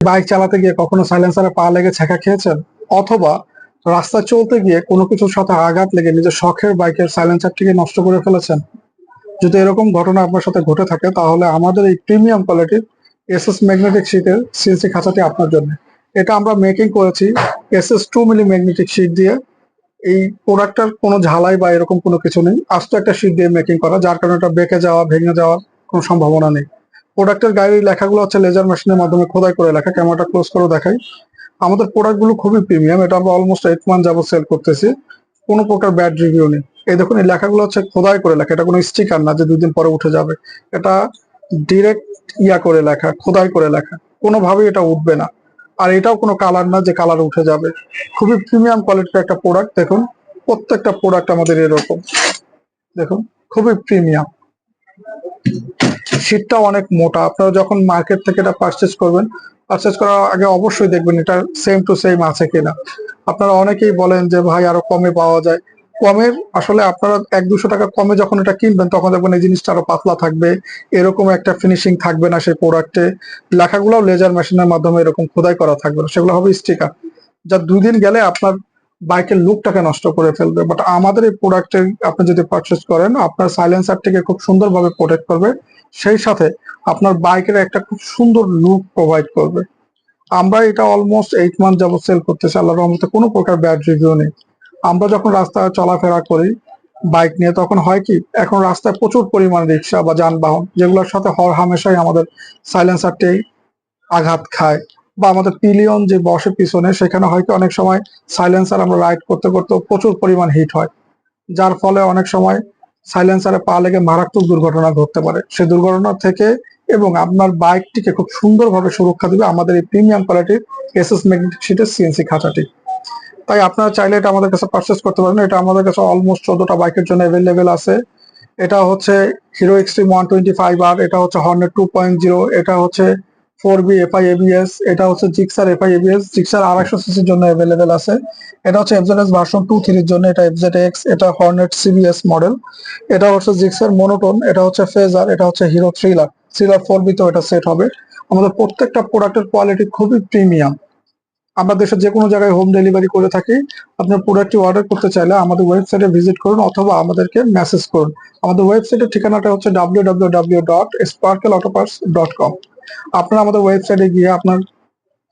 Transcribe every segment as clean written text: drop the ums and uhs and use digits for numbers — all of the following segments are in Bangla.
বাইক চালাতে গিয়ে কখনো সাইলেন্সারে পা লেগে ছ্যাঁকা খেয়েছেন, অথবা রাস্তায় চলতে গিয়ে কোনো কিছুর সাথে আঘাত লেগে নিজের শখের বাইকের সাইলেন্সারটিকে নষ্ট করে ফেলেছেন? যদি এরকম ঘটনা আপনার সাথে ঘটে থাকে, তাহলে আমাদের এই প্রিমিয়াম কোয়ালিটির এসএস ম্যাগনেটিক শীটের সিএনসি খাঁচাটি আপনার জন্য। এটা আমরা মেকিং করেছি SS2 মিলি ম্যাগনেটিক শীট দিয়ে। এই প্রোডাক্টটার কোনো ঝালাই বা এরকম কোনো কিছু নেই, আস্ত একটা শীট দিয়ে মেকিং করা, যার কারণে এটা বেঁকে যাওয়া, ভেঙে যাওয়ার কোনো সম্ভাবনা নেই। প্রোডাক্টের গায়ের লেখাগুলো হচ্ছে লেজার মেশিনের মাধ্যমে খোদাই করে লেখা। ক্যামেরাটা ক্লোজ করে দেখাই। আমাদের প্রোডাক্টগুলো খুবই প্রিমিয়াম, এটা আমরা অলমোস্ট 8 মান্থ যাবত সেল করতেছি, কোনো প্রকার ব্যাড রিভিউ নেই। এই দেখুন, এই লেখাগুলো হচ্ছে খোদাই করে লেখা, এটা কোনো স্টিকার না যে 2 দিন পরে উঠে যাবে। এটা ডিরেক্ট করে লেখা, খোদাই করে লেখা, কোনোভাবেই এটা উঠবে না। আর এটাও কোনো কালার না যে কালার উঠে যাবে। খুবই প্রিমিয়াম কোয়ালিটির একটা প্রোডাক্ট। দেখুন, প্রত্যেকটা প্রোডাক্ট আমাদের এরকম, দেখুন, খুবই প্রিমিয়াম। শীটটা অনেক মোটা। আপনারা যখন মার্কেট থেকে এটা পারচেজ করবেন, পারচেজ করার আগে অবশ্যই দেখবেন এটা সেম টু সেম আছে কিনা। আপনারা অনেকেই বলেন যে ভাই আরো কমে পাওয়া যায়। কমের আসলে আপনারা 100-200 টাকা কমে যখন এটা কিনবেন, তখন দেখবেন এই জিনিসটা আরো পাতলা থাকবে, এরকম একটা ফিনিশিং থাকবে না সেই প্রোডাক্টে। লেখাগুলো লেজার মেশিনের মাধ্যমে এরকম খোদাই করা থাকবে না, সেগুলো হবে স্টিকার, যা 2 দিন গেলে আপনার বাইকের লুকটাকে নষ্ট করে ফেলবে। বাট আমাদের এই প্রোডাক্টে আপনি যদি পারচেজ করেন, আপনার সাইলেন্সারটিকে খুব সুন্দরভাবে প্রোটেক্ট করবে, সেই সাথে আপনার বাইকের একটা খুব সুন্দর লুক প্রোভাইড করবে। আমরা এটা অলমোস্ট 8 মান্থ যাবত সেল করতেছি, আল্লাহর রহমতে কোনো প্রকার ব্যাড রিভিউ নেই। আমরা যখন রাস্তায় চলাফেরা করি বাইক নিয়ে, তখন হয় কি, এখন রাস্তায় প্রচুর পরিমাণ রিক্সা বা যানবাহন, যেগুলোর সাথে হামেশাই আমাদের সাইলেন্সারটি আঘাত খায়, বা আমাদের পিলিয়ন যে বসে পিছনে, সেখানে হয়তো অনেক সময় সাইলেন্সার আমরা রাইড করতে করতে প্রচুর পরিমাণ হিট হয়, যার ফলে অনেক সময় সাইলেন্সারে পা লেগে মারাত্মক দুর্ঘটনা ঘটতে পারে। সেই দুর্ঘটনা থেকে এবং আপনার বাইকটিকে খুব সুন্দরভাবে সুরক্ষা দিবে আমাদের এই প্রিমিয়াম কোয়ালিটির এসএস ম্যাগনেটিক শীটের সিএনসি খাঁচাটি। তাই আপনারা চাইলে এটা আমাদের কাছে পারচেস করতে পারেন। এটা আমাদের কাছে অলমোস্ট 14টা বাইকের জন্য অ্যাভেলেবেল আছে। এটা হচ্ছে হিরো এক্সট্রিম 125R, এটা হচ্ছে হর্নেট 2.0, এটা হচ্ছে 4B FI ABS, এটা হচ্ছে জিক্সার FI ABS, জিক্সার 250 সিসির জন্য অ্যাভেলেবেল আছে। এটা হচ্ছে FZS ভার্সন 2-3 এর জন্য, এটা FZX, এটা হর্নেট CBS মডেল, এটা হচ্ছে জিক্সার মনোটোন, এটা হচ্ছে ফেজার, এটা হচ্ছে হিরো থ্রিলার। থ্রিলার 4B তো এটা সেট হবে। আমাদের প্রত্যেকটা প্রোডাক্টের কোয়ালিটি খুবই প্রিমিয়াম। আমরা দেশের যে কোনো জায়গায় হোম ডেলিভারি করে থাকি। আপনার প্রোডাক্টটি অর্ডার করতে চাইলে আমাদের ওয়েবসাইটে ভিজিট করুন অথবা আমাদেরকে মেসেজ করুন। আমাদের ওয়েবসাইটের ঠিকানাটা হচ্ছে www.sparkleautoparts.com। আপনারা আমাদের ওয়েবসাইটে গিয়ে আপনার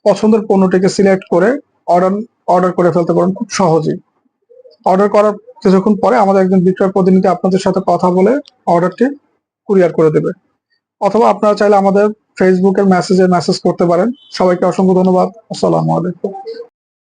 পছন্দের পণ্যটিকে সিলেক্ট করে অর্ডার অর্ডার করে ফেলতে পারেন খুব সহজেই। অর্ডার করার কিছুক্ষণ পরে আমাদের একজন বিক্রয় প্রতিনিধি আপনাদের সাথে কথা বলে অর্ডারটি কুরিয়ার করে দেবে। অথবা আপনারা চাইলে আমাদের ফেসবুকের মেসেজ করতে পারেন। সবাইকে অসংখ্য ধন্যবাদ। আসসালামু আলাইকুম।